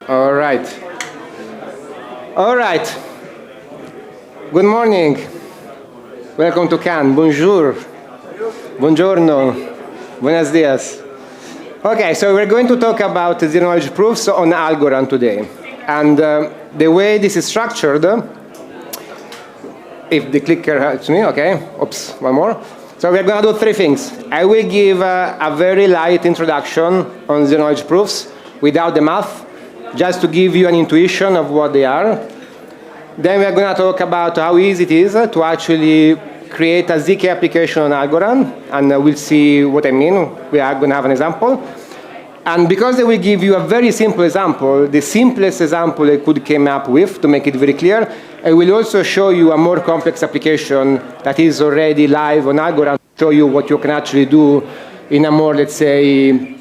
All right. All right. Good morning. Welcome to Cannes. Bonjour. Buongiorno. Buenos dias. Okay, so we're going to talk about zero-knowledge proofs on Algorand today. And the way this is structured, if the clicker helps me, okay. Oops, one more. So we're going to do three things. I will give a very light introduction on zero-knowledge proofs without the math, just to give you an intuition of what they are. Then we're going to talk about how easy it is to actually create a ZK application on Algorand, and we'll see what I mean. We are going to have an example. And because they will give you a very simple example, the simplest example I could come up with to make it very clear, I will also show you a more complex application that is already live on Algorand, show you what you can actually do in a more, let's say,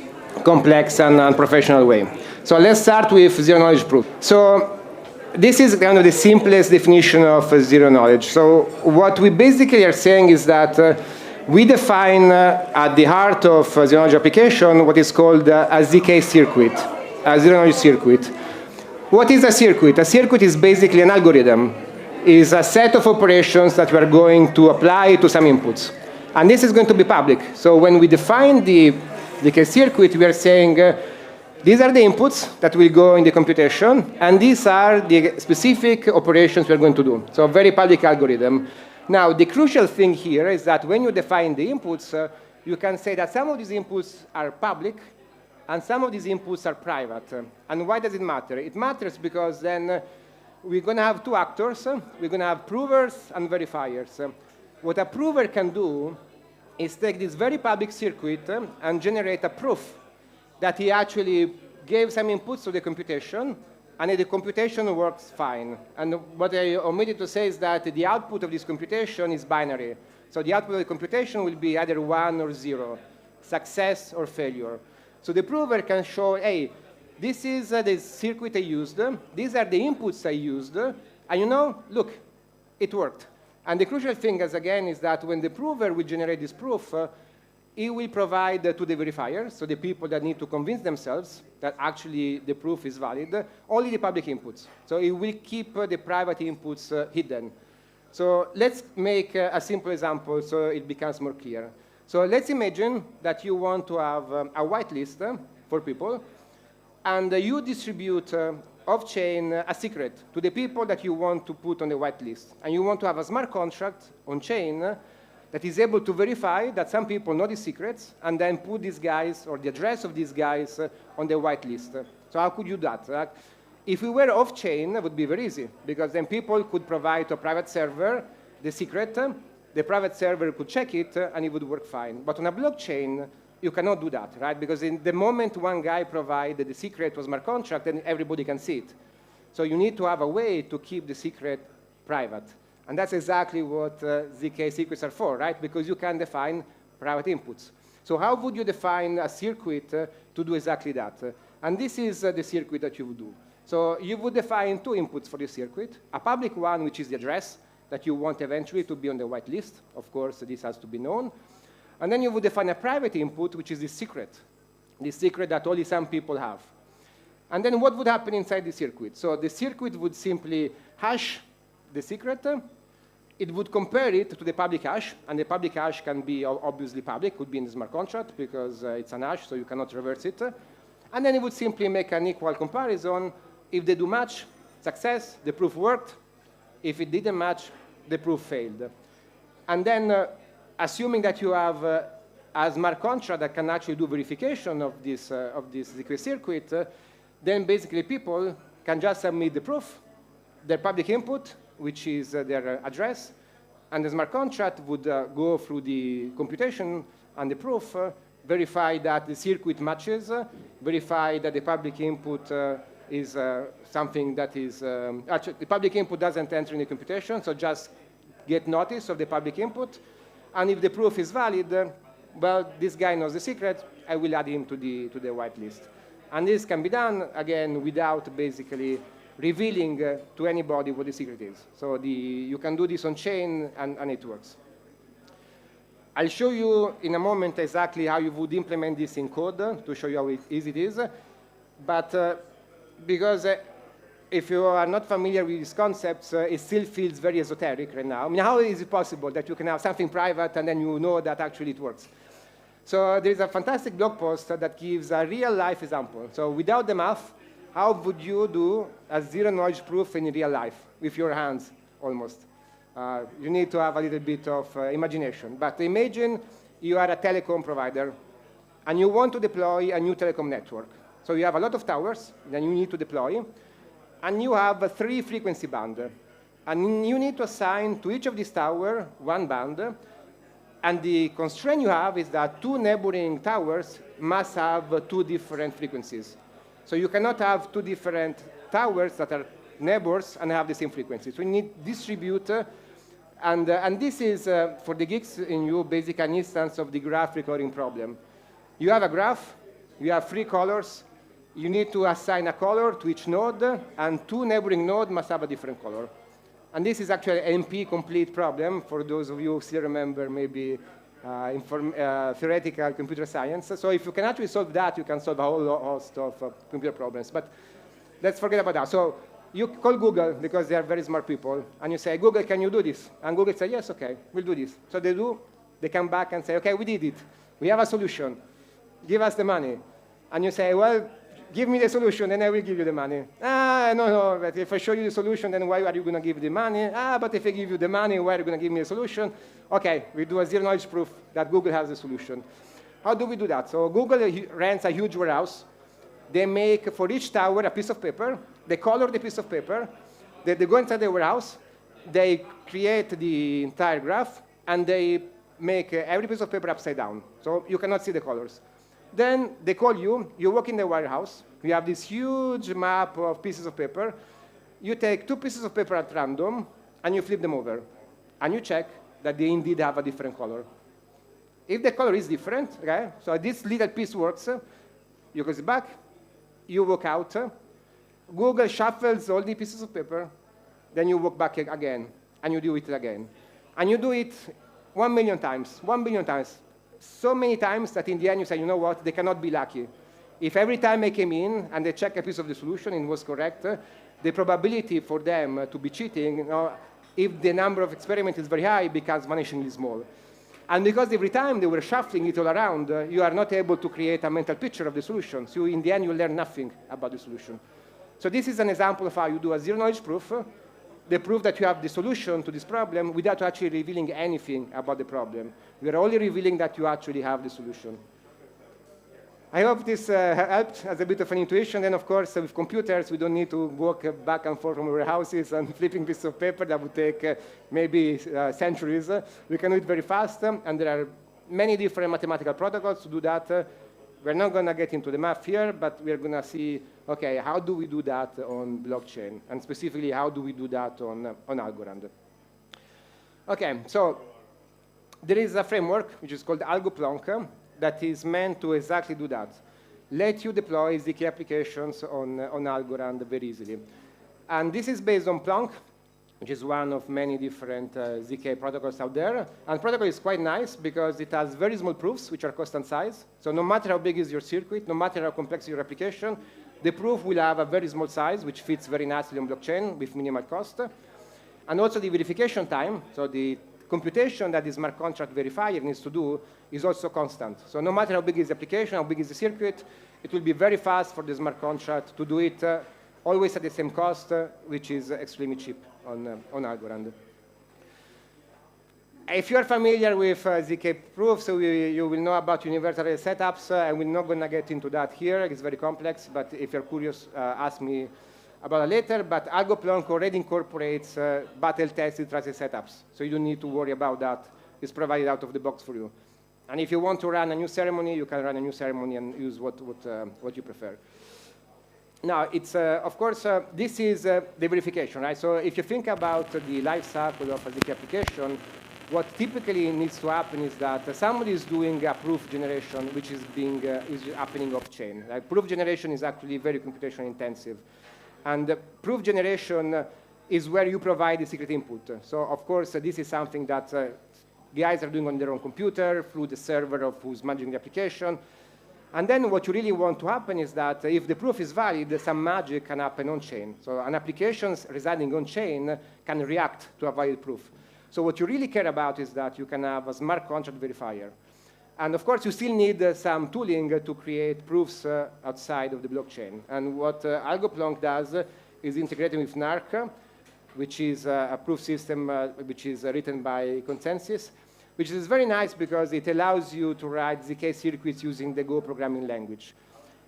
complex and unprofessional way. So let's start with zero-knowledge proof. So this is kind of the simplest definition of zero knowledge. So what we basically are saying is that we define at the heart of zero-knowledge application what is called a ZK circuit, a zero-knowledge circuit. What is a circuit? A circuit is basically an algorithm. It's a set of operations that we are going to apply to some inputs. And this is going to be public. So when we define the ZK circuit, we are saying these are the inputs that will go in the computation, and these are the specific operations we're going to do. So a very public algorithm. Now, the crucial thing here is that when you define the inputs, you can say that some of these inputs are public, and some of these inputs are private. And why does it matter? It matters because then we're going to have two actors. We're going to have provers and verifiers. What a prover can do is take this very public circuit and generate a proof that he actually gave some inputs to the computation, and the computation works fine. And what I omitted to say is that the output of this computation is binary. So the output of the computation will be either 1 or 0, success or failure. So the prover can show, hey, this is the circuit I used, these are the inputs I used, and you know, look, it worked. And the crucial thing, as again, is that when the prover will generate this proof, he will provide to the verifiers, so the people that need to convince themselves that actually the proof is valid, only the public inputs. So he will keep the private inputs hidden. So let's make a simple example so it becomes more clear. So let's imagine that you want to have a whitelist for people, and you distribute off-chain a secret to the people that you want to put on the whitelist. And you want to have a smart contract on-chain that is able to verify that some people know the secrets and then put these guys or the address of these guys on the whitelist. So how could you do that? If we were off-chain, it would be very easy, because then people could provide to a private server the secret, the private server could check it, and it would work fine. But on a blockchain, you cannot do that, right? Because in the moment one guy provided the secret to a smart contract, then everybody can see it. So you need to have a way to keep the secret private. And that's exactly what ZK secrets are for, right? Because you can define private inputs. So how would you define a circuit to do exactly that? And this is the circuit that you would do. So you would define two inputs for the circuit, a public one, which is the address that you want eventually to be on the whitelist. Of course, this has to be known. And then you would define a private input, which is the secret that only some people have. And then what would happen inside the circuit? So the circuit would simply hash the secret. It would compare it to the public hash, and the public hash can be obviously public, could be in the smart contract, because it's an hash, so you cannot reverse it. And then it would simply make an equal comparison. If they do match, success, the proof worked. If it didn't match, the proof failed. And then, assuming that you have a smart contract that can actually do verification of this ZK circuit, then basically people can just submit the proof, their public input, which is their address, and the smart contract would go through the computation and the proof, verify that the circuit matches, verify that the public input is something that is, actually, the public input doesn't enter in the computation, so just get notice of the public input, and if the proof is valid, well, this guy knows the secret, I will add him to the whitelist. And this can be done, again, without basically revealing to anybody what the secret is. So you can do this on chain, and it works. I'll show you in a moment exactly how you would implement this in code to show you how easy it is. But because if you are not familiar with these concepts, it still feels very esoteric right now. I mean, how is it possible that you can have something private and then you know that actually it works? So there's a fantastic blog post that gives a real-life example. So without the math, how would you do a zero-knowledge proof in real life with your hands, almost? You need to have a little bit of imagination. But imagine you are a telecom provider, and you want to deploy a new telecom network. So you have a lot of towers that you need to deploy, and you have 3 frequency bands. And you need to assign to each of these towers 1 band, and the constraint you have is that 2 neighboring towers must have 2 different frequencies. So you cannot have 2 different towers that are neighbors and have the same frequency. So you need to distribute, and this is, for the geeks in you, basically an instance of the graph recurring problem. You have a graph, you have 3 colors, you need to assign a color to each node, and 2 neighboring nodes must have a different color. And this is actually an NP-complete problem, for those of you who still remember maybe theoretical computer science. So if you can actually solve that, you can solve a whole host of computer problems. But let's forget about that. So you call Google, because they are very smart people, and you say, Google, can you do this? And Google says, yes, OK, we'll do this. So they do. They come back and say, OK, we did it. We have a solution. Give us the money. And you say, well, give me the solution, and I will give you the money. No, but if I show you the solution, then why are you going to give the money? But if I give you the money, why are you going to give me the solution? OK, we do a zero-knowledge proof that Google has the solution. How do we do that? So Google rents a huge warehouse. They make, for each tower, a piece of paper. They color the piece of paper. They go inside the warehouse. They create the entire graph, and they make every piece of paper upside down. So you cannot see the colors. Then they call you. You walk in the warehouse. You have this huge map of pieces of paper. You take 2 pieces of paper at random, and you flip them over. And you check that they indeed have a different color. If the color is different, okay, so this little piece works, you go back, you walk out. Google shuffles all the pieces of paper. Then you walk back again, and you do it again. And you do it 1 million times, 1 billion times. So many times that in the end you say, you know what, they cannot be lucky. If every time I came in and they check a piece of the solution and it was correct, the probability for them to be cheating, if the number of experiments is very high, becomes vanishingly small. And because every time they were shuffling it all around, you are not able to create a mental picture of the solution. So in the end, you learn nothing about the solution. So this is an example of how you do a zero-knowledge proof. They prove that you have the solution to this problem without actually revealing anything about the problem. We are only revealing that you actually have the solution. I hope this helped as a bit of an intuition. And of course, with computers, we don't need to walk back and forth from warehouses and flipping pieces of paper. That would take maybe centuries. We can do it very fast. And there are many different mathematical protocols to do that. We're not going to get into the math here, but we're going to see, OK, how do we do that on blockchain? And specifically, how do we do that on Algorand? OK, so there is a framework, which is called AlgoPlonk, that is meant to exactly do that. Let you deploy ZK applications on Algorand very easily. And this is based on Plonk, which is one of many different ZK protocols out there. And protocol is quite nice because it has very small proofs, which are constant size. So no matter how big is your circuit, no matter how complex is your application, the proof will have a very small size, which fits very nicely on blockchain with minimal cost. And also the verification time, so the computation that the smart contract verifier needs to do is also constant. So no matter how big is the application, how big is the circuit, it will be very fast for the smart contract to do it always at the same cost, which is extremely cheap on Algorand. If you're familiar with ZK proofs, you will know about universal setups, and we're not going to get into that here. It's very complex, but if you're curious, ask me about it later. But AlgoPlonk already incorporates battle-tested trusted setups, so you don't need to worry about that. It's provided out of the box for you. And if you want to run a new ceremony, you can run a new ceremony and use what you prefer. Now, it's, of course, this is the verification, right? So if you think about the life cycle of a ZK application, what typically needs to happen is that somebody is doing a proof generation, which is happening off-chain. Like, proof generation is actually very computation intensive. And proof generation is where you provide the secret input. So, of course, this is something that guys are doing on their own computer through the server of who's managing the application. And then what you really want to happen is that if the proof is valid, some magic can happen on-chain. So an application residing on-chain can react to a valid proof. So what you really care about is that you can have a smart contract verifier. And of course, you still need some tooling to create proofs outside of the blockchain. And what AlgoPlonk does is integrating with NARC, which is a proof system which is written by consensus, which is very nice because it allows you to write ZK circuits using the Go programming language.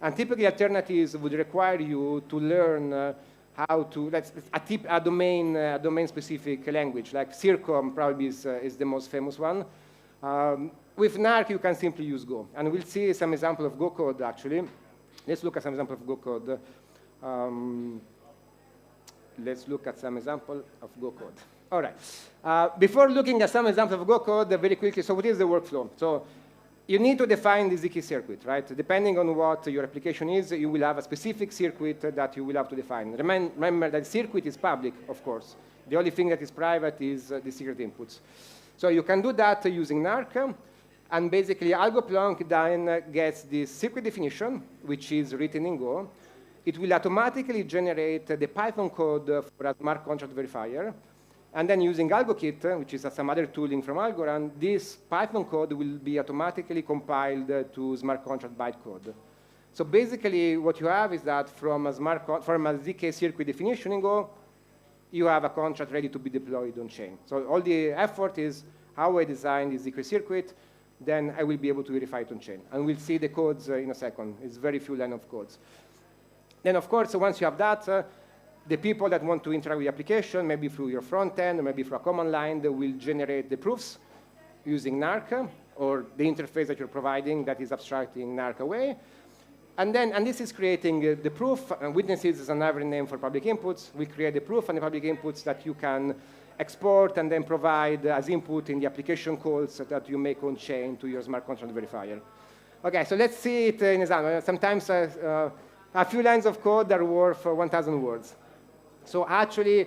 And typically, alternatives would require you to learn how to, that's a domain-specific language, like Circom probably is the most famous one. With NARC, you can simply use Go. And we'll see some example of Go code, actually. Let's look at some example of Go code. Let's look at some example of Go code. All right. Before looking at some example of Go code, very quickly, so what is the workflow? So you need to define the ZK circuit, right? Depending on what your application is, you will have a specific circuit that you will have to define. Remember that circuit is public, of course. The only thing that is private is the secret inputs. So you can do that using NARC. And basically, AlgoPlonk then gets this circuit definition, which is written in Go. It will automatically generate the Python code for a smart contract verifier. And then using AlgoKit, which is some other tooling from Algorand, this Python code will be automatically compiled to smart contract bytecode. So basically, what you have is that from a ZK circuit definition in Go, you have a contract ready to be deployed on chain. So all the effort is how I design the ZK circuit, then I will be able to verify it on chain. And we'll see the codes in a second. It's very few lines of codes. Then, of course, once you have that, the people that want to interact with the application, maybe through your front end or maybe through a command line, they will generate the proofs using NARC or the interface that you're providing that is abstracting NARC away. And this is creating the proof. And witnesses is another name for public inputs. We create the proof and the public inputs that you can export and then provide as input in the application calls that you make on chain to your smart contract verifier. OK, so let's see it in example. Sometimes a few lines of code are worth 1,000 words. So actually,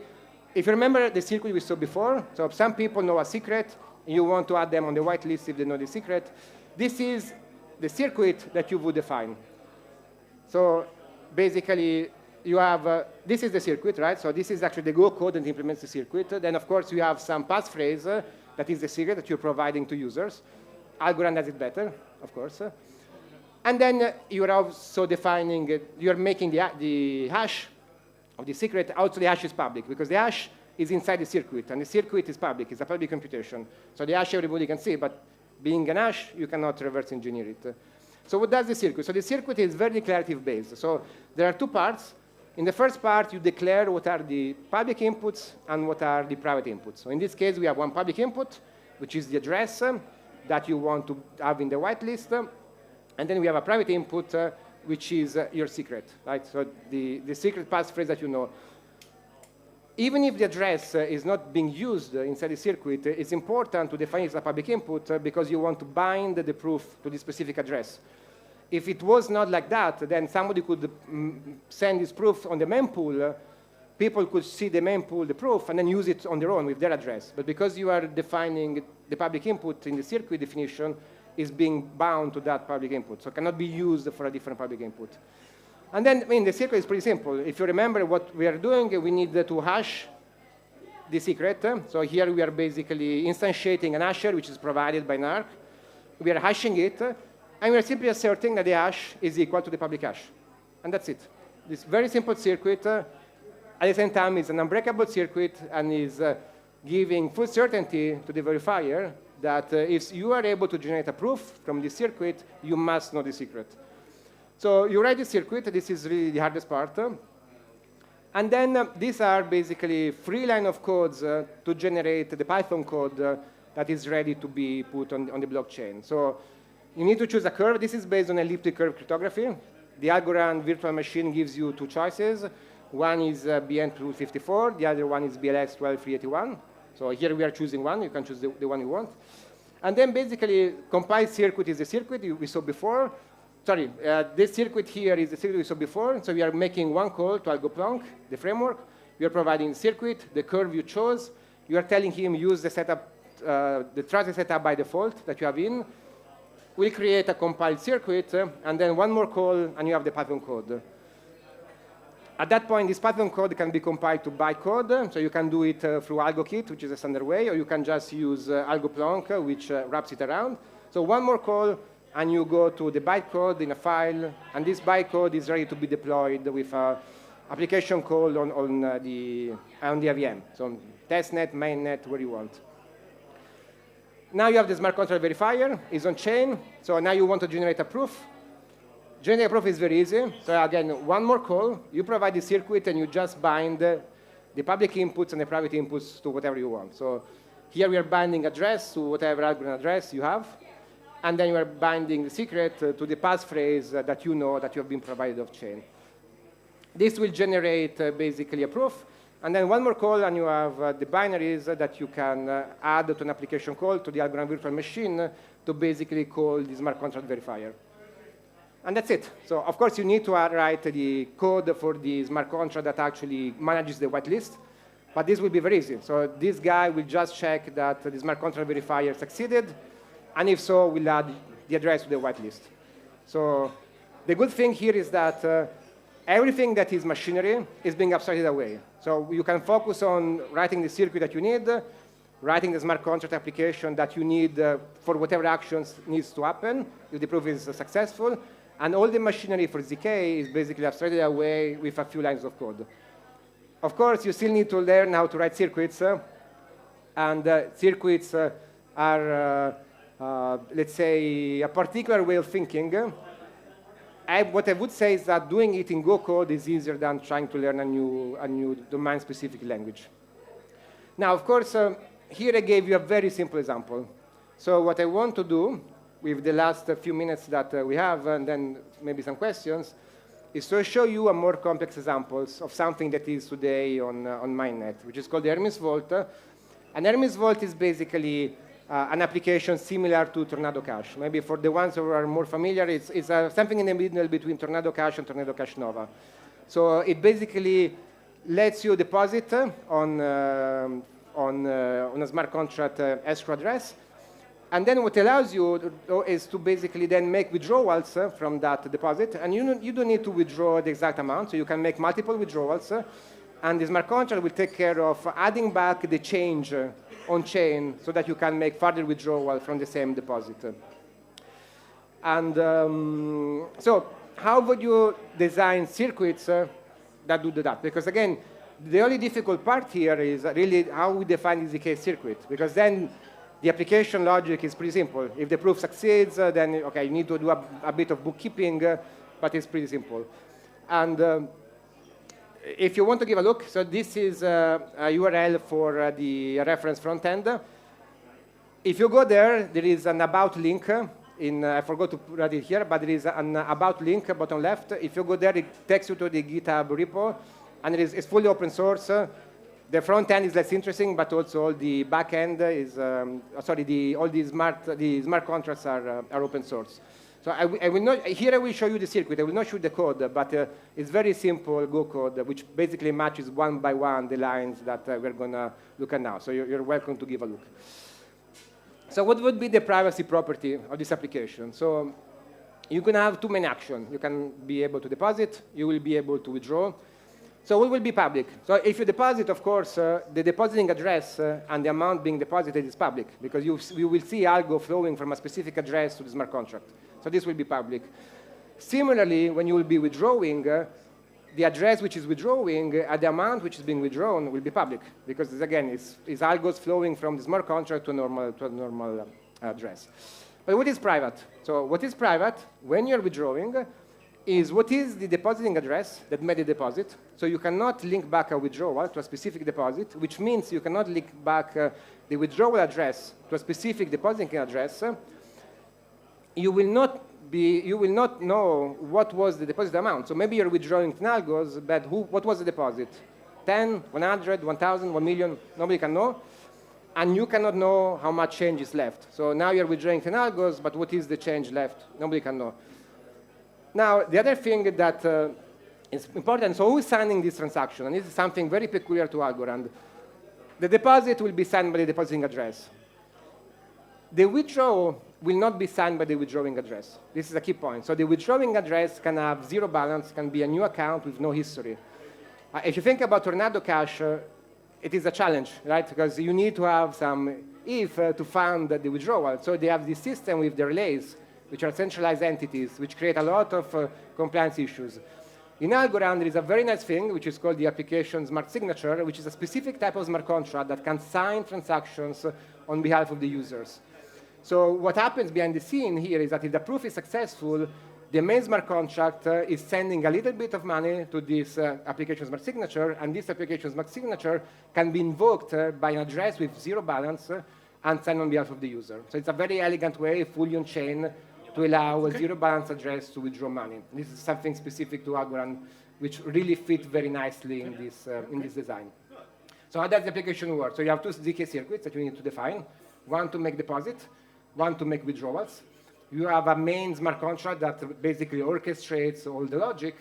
if you remember the circuit we saw before, so some people know a secret, and you want to add them on the whitelist if they know the secret. This is the circuit that you would define. So basically, you have, this is the circuit, right? So this is actually the Go code that implements the circuit. Then, of course, you have some passphrase that is the secret that you're providing to users. Algorand does it better, of course. And then you're also defining, you're making the hash of the secret. Also, the hash is public, because the hash is inside the circuit, and the circuit is public. It's a public computation. So the hash everybody can see, but being an hash, you cannot reverse engineer it. So what does the circuit? So the circuit is very declarative based. So there are two parts. In the first part, you declare what are the public inputs and what are the private inputs. So in this case, we have one public input, which is the address that you want to have in the whitelist. And then we have a private input, which is your secret, right? So the secret passphrase that you know. Even if the address is not being used inside the circuit, it's important to define it as a public input because you want to bind the proof to the specific address. If it was not like that, then somebody could send this proof on the mempool. People could see the mempool, the proof, and then use it on their own with their address. But because you are defining the public input in the circuit definition, is being bound to that public input. So it cannot be used for a different public input. And then, I mean, the secret is pretty simple. If you remember what we are doing, we need to hash the secret. So here we are basically instantiating an hasher, which is provided by NARC. We are hashing it. And we are simply asserting that the hash is equal to the public hash. And that's it. This very simple circuit, at the same time, is an unbreakable circuit and is giving full certainty to the verifier that if you are able to generate a proof from this circuit, you must know the secret. So you write the circuit. This is really the hardest part. And then these are basically 3 lines of codes to generate the Python code that is ready to be put on the blockchain. So you need to choose a curve. This is based on elliptic curve cryptography. The Algorand virtual machine gives you 2 choices. One is BN254. The other one is BLX12381. So here we are choosing one. You can choose the one you want. And then basically, compiled circuit is the circuit we saw before. Sorry, this circuit here is the circuit we saw before. So we are making one call to AlgoPlonk, the framework. We are providing the circuit, the curve you chose. You are telling him use the setup, the trusted setup by default that you have in. we'll create a compiled circuit, and then one more call, and you have the Python code. At that point, this Python code can be compiled to bytecode, so you can do it through AlgoKit, which is a standard way, or you can just use AlgoPlonk, which wraps it around. So one more call, and you go to the bytecode in a file, and this bytecode is ready to be deployed with an application call on the VM, so testnet, mainnet, where you want. Now you have the smart contract verifier, it's on chain, so now you want to generate a proof. Generating a proof is very easy. So again, one more call, you provide the circuit, and you just bind the public inputs and the private inputs to whatever you want. So here we are binding address to whatever Algorand address you have, and then you are binding the secret to the passphrase that you know that you have been provided off chain. This will generate basically a proof, and then one more call, and you have the binaries that you can add to an application call to the Algorand virtual machine to basically call the smart contract verifier. And that's it. So of course, you need to write the code for the smart contract that actually manages the whitelist, but this will be very easy. So this guy will just check that the smart contract verifier succeeded, and if so, we'll add the address to the whitelist. So the good thing here is that everything that is machinery is being abstracted away. So you can focus on writing the circuit that you need, writing the smart contract application that you need for whatever actions needs to happen if the proof is successful. And all the machinery for ZK is basically abstracted away with a few lines of code. Of course, you still need to learn how to write circuits. And circuits are, let's say, a particular way of thinking. What I would say is that doing it in Go code is easier than trying to learn a new domain-specific language. Now, of course, here I gave you a very simple example. So what I want to do with the last few minutes that we have, and then maybe some questions, is to show you a more complex examples of something that is today on mainnet, which is called the Hermes Vault. And Hermes Vault is basically an application similar to Tornado Cash. Maybe for the ones who are more familiar, it's something in the middle between Tornado Cash and Tornado Cash Nova. So it basically lets you deposit on a smart contract escrow address. And then what allows you is to basically then make withdrawals from that deposit. And you don't need to withdraw the exact amount, so you can make multiple withdrawals. And the smart contract will take care of adding back the change on chain so that you can make further withdrawal from the same deposit. And so how would you design circuits that do that? Because again, the only difficult part here is really how we define the ZK circuit. Because then the application logic is pretty simple. If the proof succeeds, then okay, you need to do a bit of bookkeeping, but it's pretty simple. And if you want to give a look, so this is a URL for the reference front end. If you go there, there is an about link. I forgot to write it here, but there is an about link bottom left. If you go there, it takes you to the GitHub repo, and it's fully open source. The front end is less interesting, but also all the back end is, all the smart contracts are open source. So I will not, here I will show you the circuit. I will not show the code, but it's very simple Go code, which basically matches one by one the lines that we're going to look at now. So you're welcome to give a look. So what would be the privacy property of this application? So you're going to have two main actions. You can be able to deposit. You will be able to withdraw. So what will be public? So if you deposit, of course, the depositing address and the amount being deposited is public, because you will see algo flowing from a specific address to the smart contract. So this will be public. Similarly, when you will be withdrawing, the address which is withdrawing and the amount which is being withdrawn will be public, because again, it's algos flowing from the smart contract to a normal address. But what is private? So what is private when you're withdrawing is what is the depositing address that made the deposit. So you cannot link back a withdrawal to a specific deposit, which means you cannot link back the withdrawal address to a specific depositing address. You will not know what was the deposit amount. So maybe you're withdrawing 10 algos, but what was the deposit? 10, 100, 1,000, 1 million, nobody can know. And you cannot know how much change is left. So now you're withdrawing 10 algos, but what is the change left? Nobody can know. Now, the other thing that is important, so who is signing this transaction? And this is something very peculiar to Algorand. The deposit will be signed by the depositing address. The withdrawal will not be signed by the withdrawing address. This is a key point. So the withdrawing address can have zero balance, can be a new account with no history. If you think about Tornado Cash, it is a challenge, right? Because you need to have some if to fund the withdrawal. So they have this system with the relays, which are centralized entities, which create a lot of compliance issues. In Algorand, there is a very nice thing, which is called the application smart signature, which is a specific type of smart contract that can sign transactions on behalf of the users. So what happens behind the scene here is that if the proof is successful, the main smart contract is sending a little bit of money to this application smart signature, and this application smart signature can be invoked by an address with zero balance and signed on behalf of the user. So it's a very elegant way, fully on-chain, to allow a zero balance address to withdraw money. This is something specific to Algorand, which really fit very nicely in this design. So how does the application work? So you have two ZK circuits that you need to define, one to make deposit, one to make withdrawals. You have a main smart contract that basically orchestrates all the logic,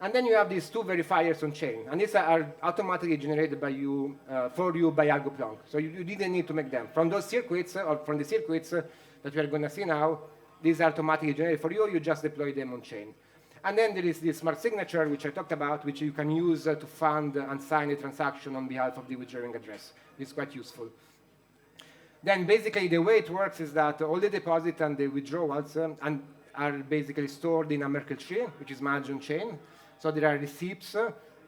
and then you have these two verifiers on chain, and these are automatically generated by you, for you by AlgoPlonk. So you didn't need to make them. From those circuits, or from the circuits that we are going to see now, these are automatically generated for you, you just deploy them on chain. And then there is this smart signature, which I talked about, which you can use to fund and sign a transaction on behalf of the withdrawing address. It's quite useful. Then basically the way it works is that all the deposits and the withdrawals are basically stored in a Merkle tree, which is managed on chain. So there are receipts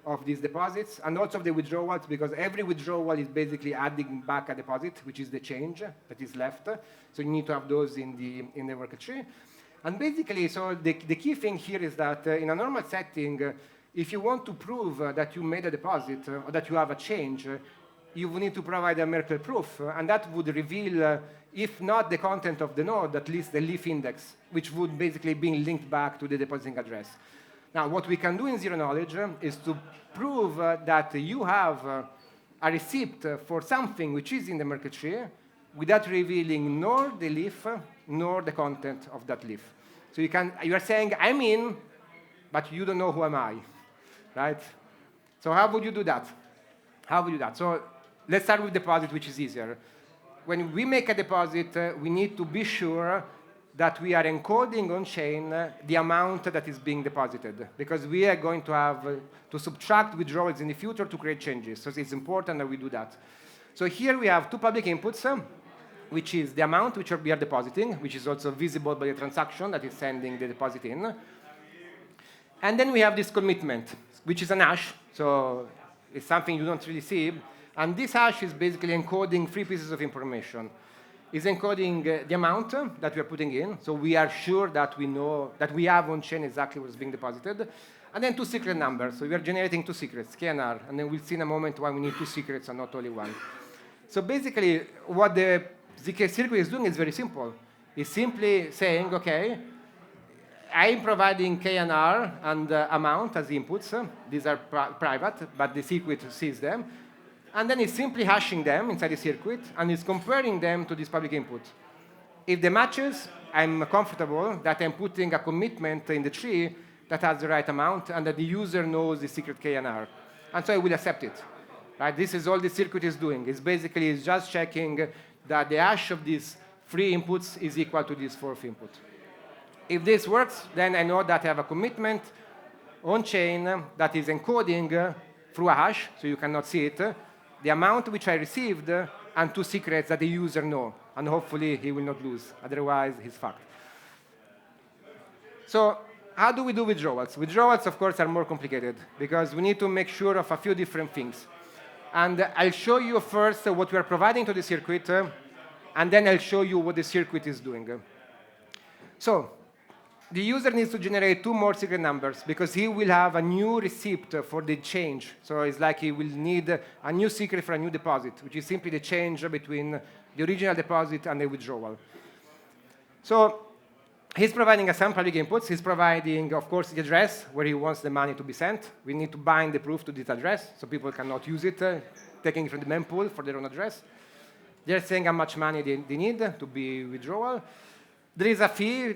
of these deposits, and also of the withdrawals, because every withdrawal is basically adding back a deposit, which is the change that is left. So you need to have those in the Merkle tree. And basically, so the key thing here is that in a normal setting, if you want to prove that you made a deposit or that you have a change, you will need to provide a Merkle proof, and that would reveal, if not the content of the node, at least the leaf index, which would basically be linked back to the depositing address. Now, what we can do in zero knowledge is to prove that you have a receipt for something which is in the Merkle tree without revealing nor the leaf nor the content of that leaf. So you are saying, I'm in, but you don't know who am I, right? So how would you do that? How would you do that? So let's start with deposit, which is easier. When we make a deposit, we need to be sure that we are encoding on chain the amount that is being deposited, because we are going to have to subtract withdrawals in the future to create changes. So it's important that we do that. So here we have two public inputs, which is the amount which we are depositing, which is also visible by the transaction that is sending the deposit in. And then we have this commitment, which is an hash. So it's something you don't really see. And this hash is basically encoding three pieces of information. It's encoding the amount that we are putting in, so we are sure that we know that we have on chain exactly what is being deposited, and then two secret numbers. So we are generating two secrets, K and R, and then we'll see in a moment why we need two secrets and not only one. So basically, what the ZK circuit is doing is very simple. It's simply saying, okay, I'm providing K and R and amount as inputs. These are private, but the circuit sees them. And then it's simply hashing them inside the circuit, and it's comparing them to this public input. If they matches, I'm comfortable that I'm putting a commitment in the tree that has the right amount, and that the user knows the secret K and R. And so I will accept it. Right? This is all the circuit is doing. It's basically just checking that the hash of these three inputs is equal to this fourth input. If this works, then I know that I have a commitment on chain that is encoding through a hash, so you cannot see it, the amount which I received, and two secrets that the user know. And hopefully he will not lose. Otherwise, he's fucked. So how do we do withdrawals? Withdrawals, of course, are more complicated, because we need to make sure of a few different things. And I'll show you first what we are providing to the circuit, and then I'll show you what the circuit is doing. So the user needs to generate two more secret numbers, because he will have a new receipt for the change. So it's like he will need a new secret for a new deposit, which is simply the change between the original deposit and the withdrawal. So he's providing some public inputs. He's providing, of course, the address where he wants the money to be sent. We need to bind the proof to this address, so people cannot use it, taking it from the mempool for their own address. They're saying how much money they need to be withdrawal. There is a fee.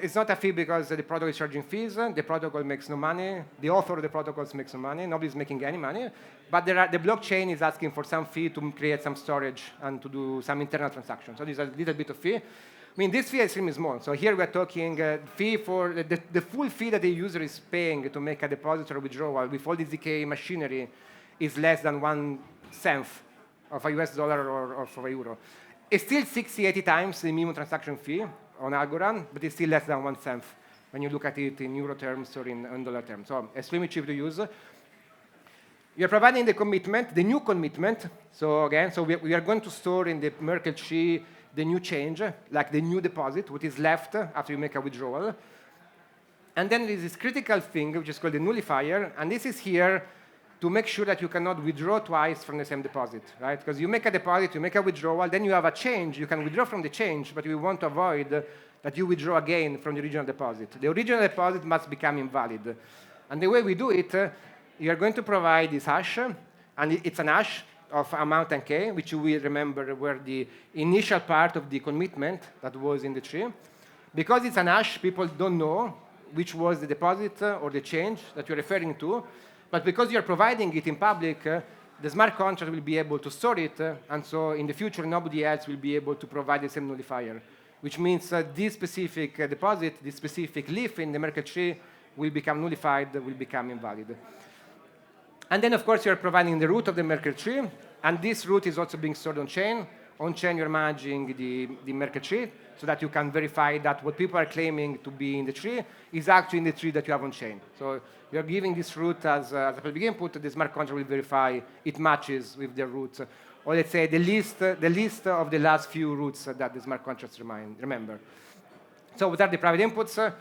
It's not a fee because the protocol is charging fees. The protocol makes no money. The author of the protocols makes no money. Nobody's making any money. But the blockchain is asking for some fee to create some storage and to do some internal transactions. So there's a little bit of fee. I mean, this fee is extremely small. So here we're talking fee for the full fee that the user is paying to make a deposit or withdrawal with all the ZK machinery is less than 1 cent of a US dollar or of a euro. It's still 60, 80 times the minimum transaction fee on Algorand, but it's still less than 1 cent when you look at it in euro terms or in dollar terms. So extremely cheap to use. You're providing the commitment, the new commitment. So again, we are going to store in the Merkle tree the new change, like the new deposit, what is left after you make a withdrawal. And then there is this critical thing, which is called the nullifier. And this is here to make sure that you cannot withdraw twice from the same deposit, right? Because you make a deposit, you make a withdrawal, then you have a change. You can withdraw from the change, but we want to avoid that you withdraw again from the original deposit. The original deposit must become invalid. And the way we do it, you are going to provide this hash, and it's an hash of amount and k, which you will remember were the initial part of the commitment that was in the tree. Because it's an hash, people don't know which was the deposit or the change that you're referring to. But because you're providing it in public, the smart contract will be able to store it, and so in the future, nobody else will be able to provide the same nullifier, which means this specific deposit, this specific leaf in the Merkle tree will become nullified, will become invalid. And then, of course, you're providing the root of the Merkle tree, and this root is also being stored on chain. On chain, you're managing the Merkle tree so that you can verify that what people are claiming to be in the tree is actually in the tree that you have on chain. So you're giving this root as a public input. The smart contract will verify it matches with the root, or let's say the list of the last few roots that the smart contracts remember. So what are the private inputs?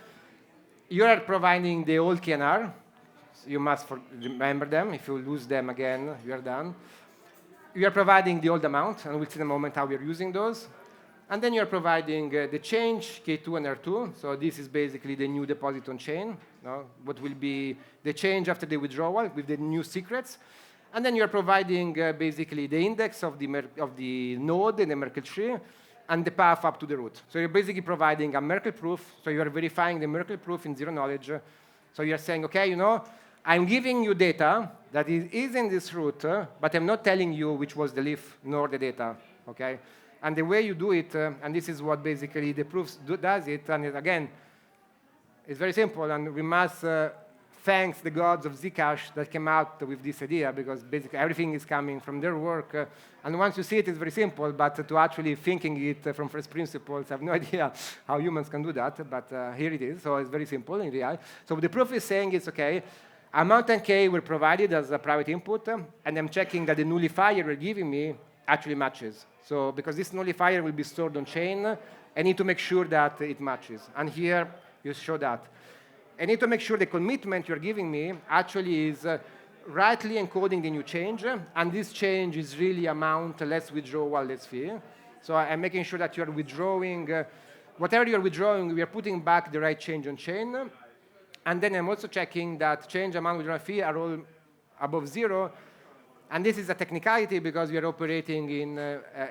You are providing the old KNR. You must remember them. If you lose them again, you are done. You are providing the old amount, and we'll see in a moment how we are using those. And then you're providing the change, K2 and R2. So this is basically the new deposit on chain, what will be the change after the withdrawal with the new secrets. And then you're providing basically the index of the node in the Merkle tree and the path up to the root. So you're basically providing a Merkle proof. So you're verifying the Merkle proof in zero knowledge. So you're saying, okay, I'm giving you data that is in this root, but I'm not telling you which was the leaf nor the data, okay? And the way you do it, and this is what basically the proofs does it, and again, it's very simple, and we must thank the gods of Zcash that came out with this idea, because basically everything is coming from their work, and once you see it, it's very simple, but to actually thinking it from first principles, I have no idea how humans can do that, but here it is, so it's very simple in real. So what the proof is saying is, okay, amount and k were provided as a private input, and I'm checking that the nullifier you're giving me actually matches. So because this nullifier will be stored on chain, I need to make sure that it matches. And here you show that. I need to make sure the commitment you're giving me actually is rightly encoding the new change, and this change is really amount, less withdrawal, less fee. So I'm making sure that you're withdrawing, whatever you're withdrawing, we are putting back the right change on chain. And then I'm also checking that change, amount, withdrawal, fee are all above zero. And this is a technicality because we are operating in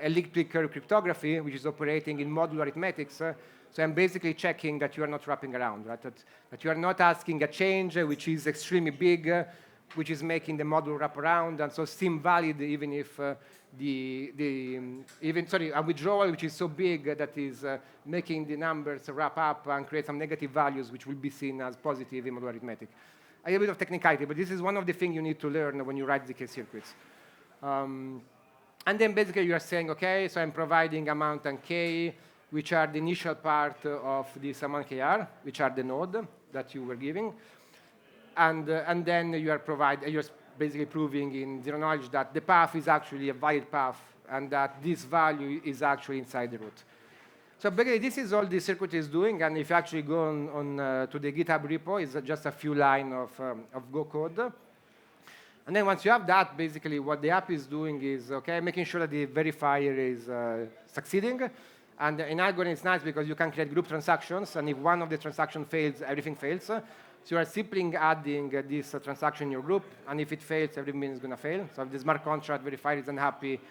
elliptic curve cryptography, which is operating in modular arithmetics. So I'm basically checking that you are not wrapping around, right? That you are not asking a change which is extremely big, which is making the module wrap around, and so seem valid even if a withdrawal which is so big that is making the numbers wrap up and create some negative values which will be seen as positive in modular arithmetic. A little bit of technicality, but this is one of the things you need to learn when you write ZK circuits. And then basically you are saying, okay, so I'm providing amount and k, which are the initial part of this amount kr, which are the node that you were giving. And then you're basically proving in zero knowledge that the path is actually a valid path and that this value is actually inside the root. So basically, this is all the circuit is doing, and if you actually go on to the GitHub repo, it's just a few lines of Go code. And then once you have that, basically what the app is doing is, okay, making sure that the verifier is succeeding. And in Algorand, it's nice because you can create group transactions, and if one of the transactions fails, everything fails. So you are simply adding this transaction in your group, and if it fails, everything is going to fail. So if the smart contract verifier is unhappy,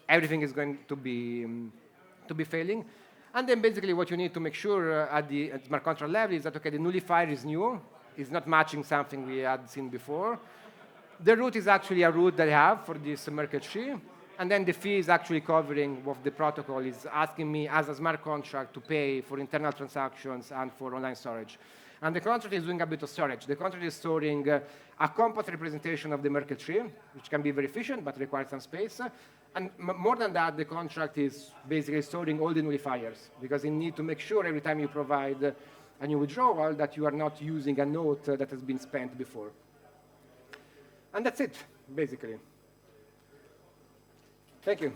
everything is going to be failing. And then basically what you need to make sure at the smart contract level is that, okay, the nullifier is new, it's not matching something we had seen before. The root is actually a root that I have for this Merkle tree. And then the fee is actually covering what the protocol is asking me as a smart contract to pay for internal transactions and for online storage. And the contract is doing a bit of storage. The contract is storing a compact representation of the Merkle tree, which can be very efficient, but requires some space. And more than that, the contract is basically storing all the nullifiers, because you need to make sure every time you provide a new withdrawal that you are not using a note that has been spent before. And that's it, basically. Thank you.